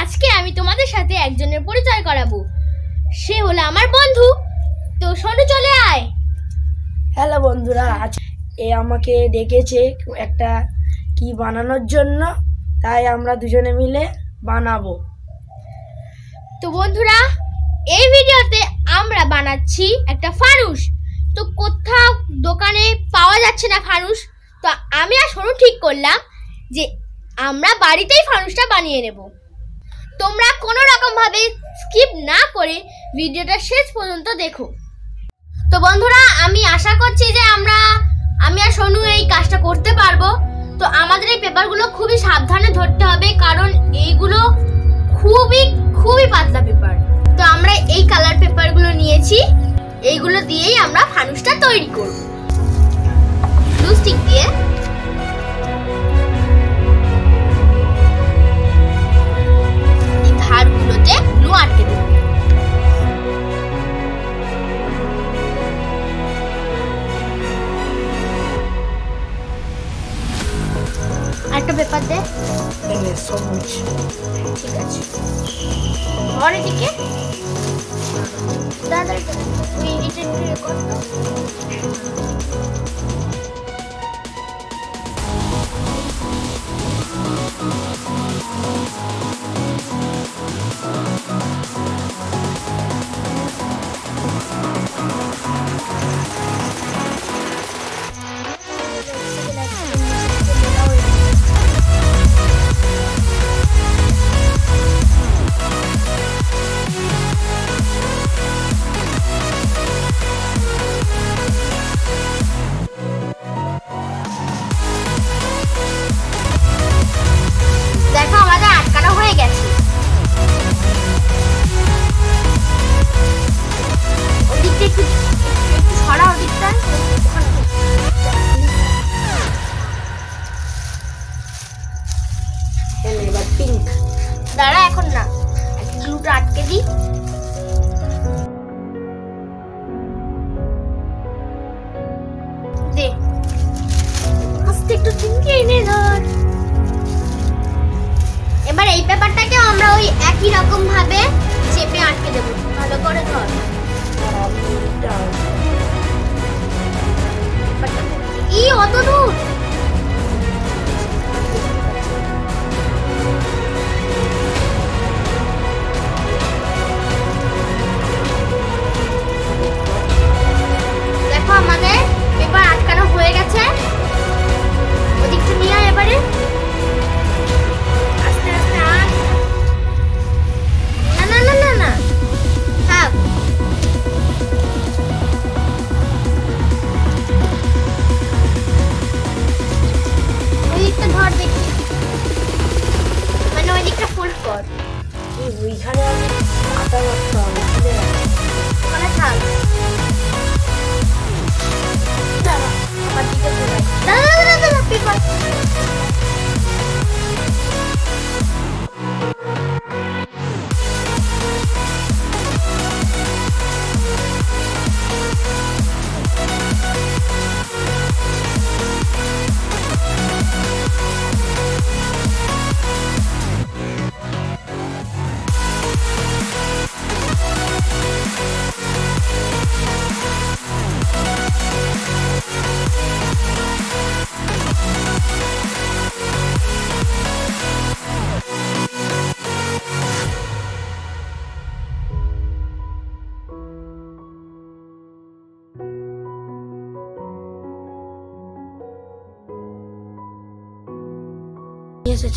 আজকে আমি তোমাদের সাথে একজনের পরিচয় করাবো। সে হলো আমার বন্ধু। তো সোনু চলে আয়। হ্যালো বন্ধুরা, আজ আমাকে ডেকেছে একটা কি বানানোর জন্য, তাই আমরা দুজনে মিলে বানাবো। তো বন্ধুরা, এই ভিডিওতে আমরা বানাচ্ছি একটা ফানুস। তো কোথাও দোকানে পাওয়া যাচ্ছে না ফানুস, তো আমি আর সোনু ঠিক করলাম যে আমরা বাড়িতেই ফানুসটা বানিয়ে নেব। তোমরা কোনো রকম ভাবে স্কিপ না করে ভিডিওটা শেষ পর্যন্ত দেখো। তো বন্ধুরা, আমি আশা করছি যে আমি আর সোনু এই কাজটা করতে পারবো। তো আমাদের এই পেপারগুলো খুবই সাবধানে ধরতে হবে, কারণ এইগুলো খুবই পাতলা পেপার। তো আমরা এই কালার পেপারগুলো নিয়েছি, এইগুলো দিয়েই আমরা ফানুসটা তৈরি করব। গ্লু স্টিক দিয়ে এই ধারগুলোতে গ্লু আটকে দেব। আরেকটা পেপার দে। সবুজ। ঠিক আছে, ধর এদিকে। দাদা ওই এটা একটু কর তো। দেখো আমাদের আটকানো হয়ে গেছে। ওদিকটা একটু সরা, ওদিকটা এবার পিঙ্ক। দাঁড়া, এখন না, গ্লুটা আটকে দিই। দে আস্তে একটু চিমকে এনে ধর। এবার এই পেপারটাকে আমরা ওই একই রকম ভাবে চেপে আটকে দেবো। ভালো করে ধর। অত দূর দেখো আমাদের পেপার আটকানো হয়ে গেছে। ওদিকটা নিয়ে আয় এবারে। আস্তে আস্তে আন। না না না না না, থাক। ওইদিকটা ধর দেখি, মানে ওইদিকটা ফোল্ড কর। ওইখানে আটা রাখতে হবে। ওখানে থাক। দাঁড়া, আমার দিকে ঘুরে আয়। দাঁড়া দাঁড়া দাঁড়া, পেপার।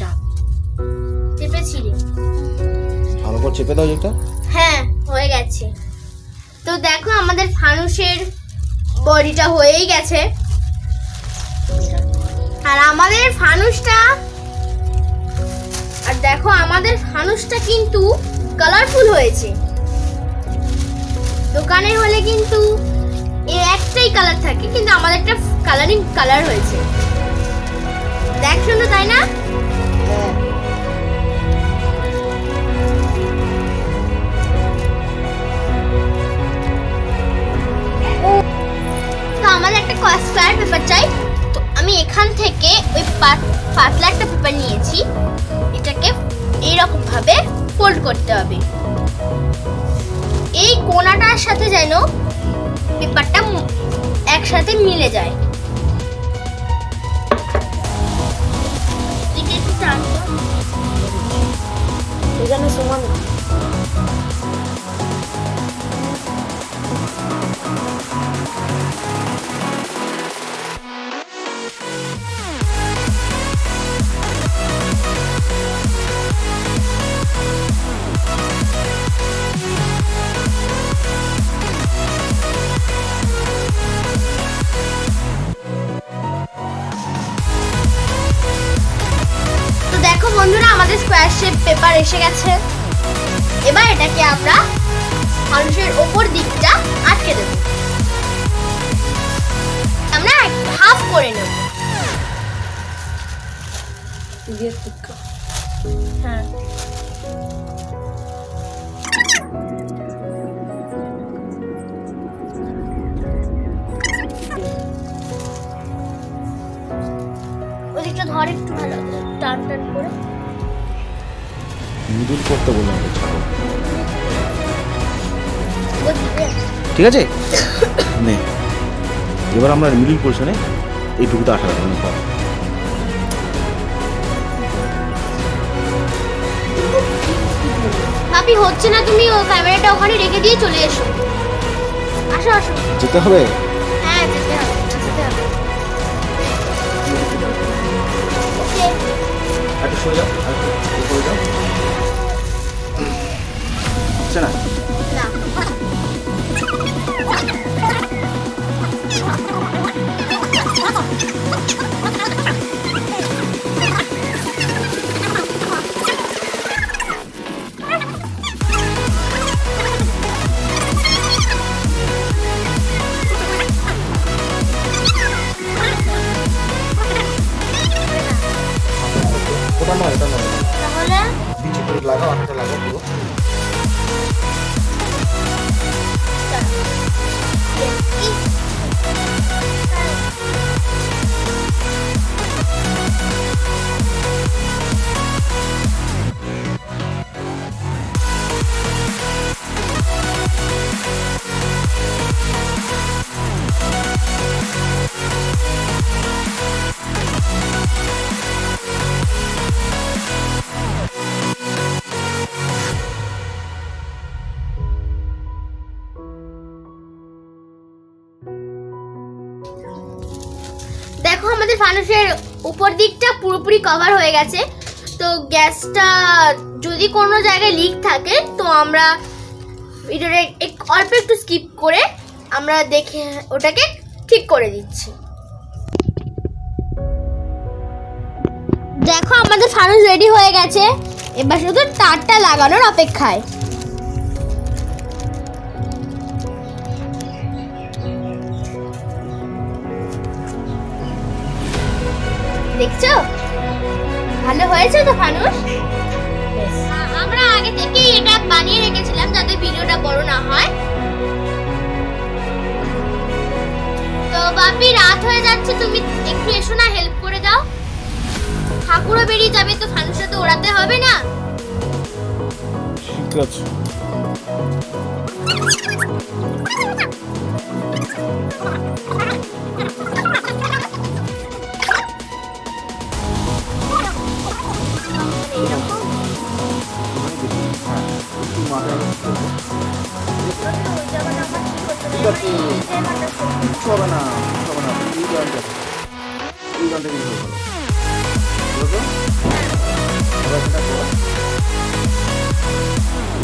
চাপ চেপেছি রে। ভালো করে চেপে দাও এটা। হ্যাঁ, হয়ে গেছে। তো দেখো আমাদের ফানুসের বডিটা হয়েই গেছে। আর আমাদের ফানুসটা কিন্তু কালারফুল হয়েছে। দোকানে হলে কিন্তু এর একটাই কালার থাকে, কিন্তু আমাদেরটা কালারিং কালার হয়েছে। দেখ সুন্দর, তাই না? তো আমাদের একটা স্কয়ার পেপার চাই। তো আমি এখান থেকে ওই পাতলা একটা পেপার নিয়েছি, এটাকে এইরকম ভাবে ফোল্ড করতে হবে। এই কোণাটার সাথে যেন পেপারটা একসাথে মিলে যায়। একটু টান দাও। এখানে সমান না। দেখো বন্ধুরা, আমাদের স্কোয়ার শেপ পেপার এসে গেছে। এবার এটাকে আমরা ফানুসের ওপর দিকটা আটকে দেব। আমরা হাফ করে নেব। হ্যাঁ, ওদিকটা ধর একটু ভালো টান টান করে। মিডিল করতে বললাম তো, ছাড়ো। ওদিকে ঠিক আছে নে, এবার আমরা মিডিল পোর্শনে এইটুকুতে আসা লাগবে। ভাবি হচ্ছে না, তুমি ও ক্যামেরাটা ওখানে রেখে দিয়ে চলে এসো। আসো আসো। যেতে হবে। হ্যাঁ যেতে হবে, যেতে হবে। ওকে, একটু সরে যাও, একটু সরে যাও। হচ্ছে না? না ওটা নয়, এটা নয়। তাহলে নিচে করে লাগাও, আঠাটা লাগাও পুরো। দেখো আমাদের ফানুসের উপর দিকটা পুরোপুরি কভার হয়ে গেছে। তো গ্যাসটা যদি কোনো জায়গায় লিক থাকে তো আমরা ভিডিওটা অল্প একটু স্কিপ করে আমরা দেখে ওটাকে ঠিক করে দিচ্ছি। দেখো আমাদের ফানুস রেডি হয়ে গেছে, এবার শুধু তারটা লাগানোর অপেক্ষায়। দেখছো ভালো হয়েছে তো ফানুস? আমরা আগে থেকেই এটা বানিয়ে রেখেছিলাম যাতে ভিডিওটা বড় না হয়। তো বাপি রাত হয়ে যাচ্ছে, তুমি একটু এসো না, হেল্প করে দাও। ঠাকুরও বেরিয়ে যাবে, তো ফানুসটা তো ওড়াতে হবে না। ঠিক আছে। ঠিক আছে, কিচ্ছু হবে না, কিচ্ছু হবে না। এই গানটা, এই গানটা কিন্তু ভালো। বুঝলো? এবার সেটা করো।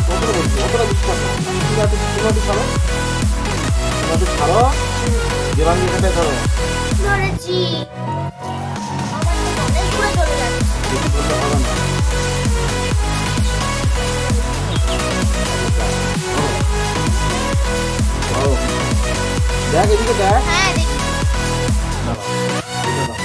কতটা বলছি, কতটা বিশ্বাস করো। ঠিক আছে, তোমাকে ছাড়ো, তোমাকে ছাড়ো, যেভাবে এখানটা ধরো। ধরেছি, আমার তো অনেক দূরে চলে যাচ্ছে। বেশি বলতে হবে না। ধরো। দেখ এদিকে দেখ। হ্যাঁ দেখি। দাঁড়াও, এটা দাও।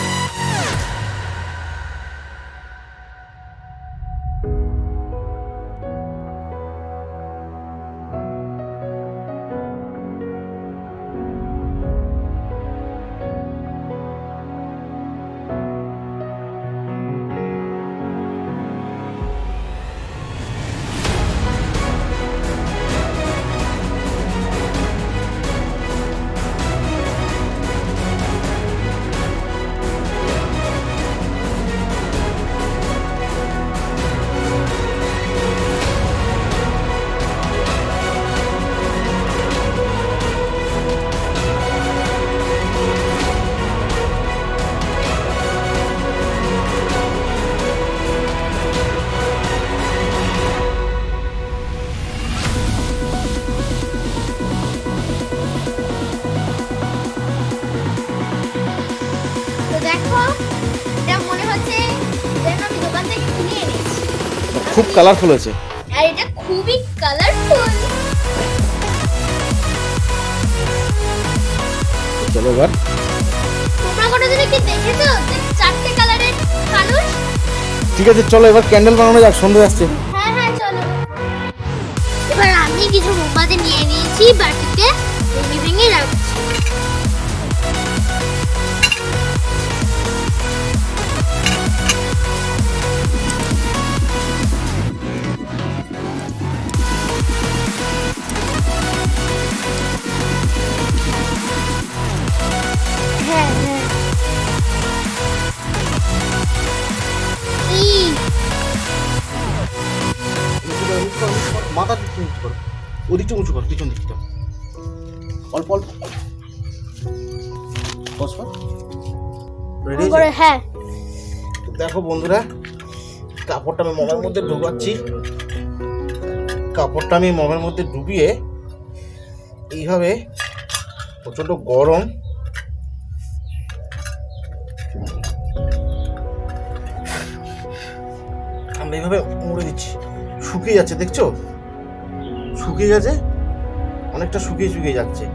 খুব কালারফুল হয়েছে। আর এটা খুবই কালারফুল। চলো এবার তোমরা কোনোদিন কি দেখেছো যে 4টে কালারের ফানুস? ঠিক আছে, চলো এবার ক্যান্ডেল বানানো যাক, সন্ধ্যে আসছে। হ্যাঁ হ্যাঁ চলো। এবার আমি কিছু মোমবাতি নিয়ে নিয়েছি, বাটিতে ভেঙে ভেঙে রাখছি। হ্যাঁ হ্যাঁ মাথা উঁচু করো, ওদিকটা উঁচু করো, পিছন দিকটা অল্প অল্প। রেডি করে হ্যাঁ। দেখো বন্ধুরা, কাপড়টা আমি মমের মধ্যে ঢুকাচ্ছি। কাপড়টা আমি মমের মধ্যে ডুবিয়ে এইভাবে, প্রচণ্ড গরম, আমরা এইভাবে মুড়ে দিচ্ছি। শুকিয়ে যাচ্ছে, দেখছো শুকিয়ে গেছে, অনেকটা শুকিয়ে শুকিয়ে যাচ্ছে।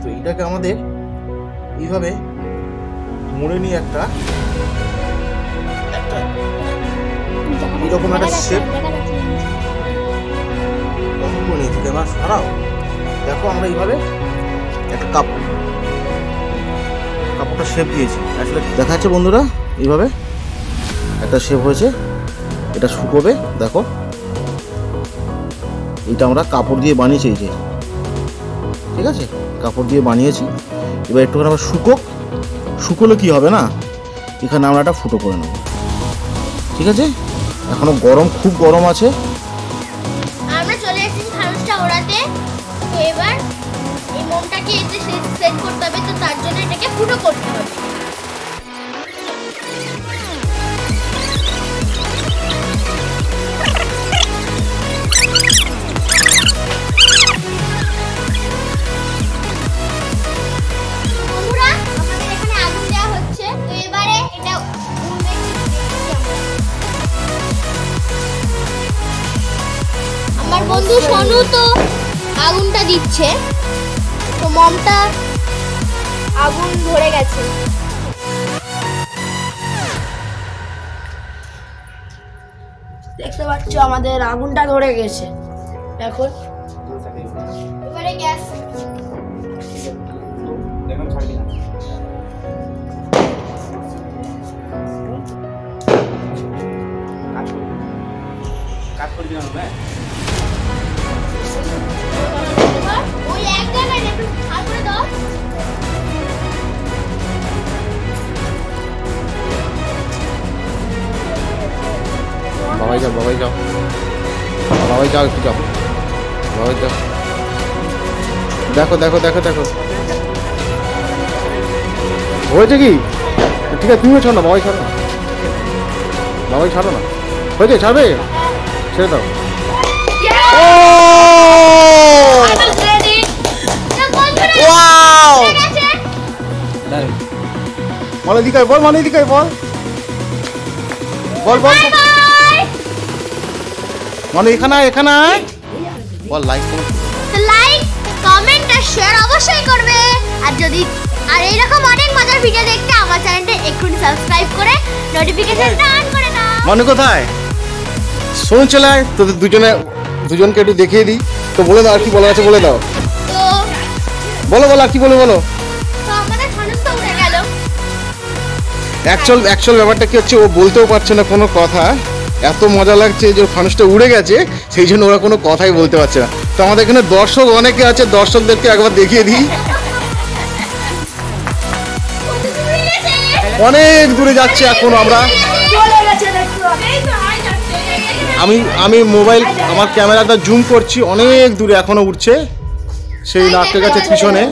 তো এইটাকে আমাদের এইভাবে মুড়ে নিয়ে একটা এরকম একটা শেপ বানিয়ে দিতে এবার সরাও। দেখো আমরা এইভাবে একটা কাপড়টা শেপ দিয়েছি। আসলে দেখা যাচ্ছে বন্ধুরা, এইভাবে একটা শেপ হয়েছে। এটা শুকোবে, দেখো এইটা আমরা কাপড় দিয়ে বানিয়েছি। এই যে ঠিক আছে, কাপড় দিয়ে বানিয়েছি। এবার একটুখানি আমরা শুকোলে কি হবে না, এখানে আমরা একটা ফুটো করে নেব। ঠিক আছে, এখনো গরম, খুব গরম আছে। আমরা চলে এসেছি ফানুসটা ওড়াতে। তো এবার এই মোমটাকে এতে সেট করতে হবে, তো তার জন্য এটাকে ফুটো করতে হবে। বন্ধুরা, আমাদের এখানে আগুন দেওয়া হচ্ছে, তো এবারে এটা উড়বে। আমার বন্ধু সোনু তো আগুনটা দিচ্ছে, তো মমটা আগুন ধরে গেছে। দেখতে পাচ্ছ আমাদের আগুনটা ধরে গেছে। এখন এবারে গ্যাস ওই এক জায়গায় একটু হাত করে দাও। বাবাই যাও, বাবাই যাও, বাবাই যাও, একটু যাও, বাবাই যাও। দেখো দেখো দেখো দেখো হয়েছে কি? ঠিক আছে, তুমিও ছাড়ো না, বাবাই ছাড়ো না, বাবাই ছাড়ো না। হয়েছে, ছাড়বে, ছেড়ে দাও। মানে দিকাই বল, মানে দিকাই বল, বল বল, মানে এখানে এখানে বল, লাইক করো, লাইক কমেন্ট আর শেয়ার অবশ্যই করবে। আর এইরকম অনেক মজার ভিডিও দেখতে আমার চ্যানেলটা এক্ষুনি সাবস্ক্রাইব করে নোটিফিকেশনটা অন করে দাও। মনে কোথায়? শোন চলে আয়, তোদের দুজনকে একটু দেখিয়ে দিই। তো বলে দাও, আর কি বলার আছে বলে দাও। তো বলো বলো, আর কি বলো বলো। তো আমাদের ফানুসটা উড়ে গেল। অ্যাকচুয়াল ব্যাপারটা কি হচ্ছে, ও বলতেও পারছে না কোনো কথা। এত মজা লাগছে যে ফানুসটা উড়ে গেছে, সেই জন্য ওরা কোনো কথাই বলতে পারছে না। তো আমাদের এখানে দর্শক অনেকে আছে, দর্শকদেরকে একবার দেখিয়ে দিই। অনেক দূরে যাচ্ছে এখন আমরা। আমি মোবাইল, আমার ক্যামেরাটা জুম করছি, অনেক দূরে এখনো উঠছে, সেই নারকেল গাছের পিছনে।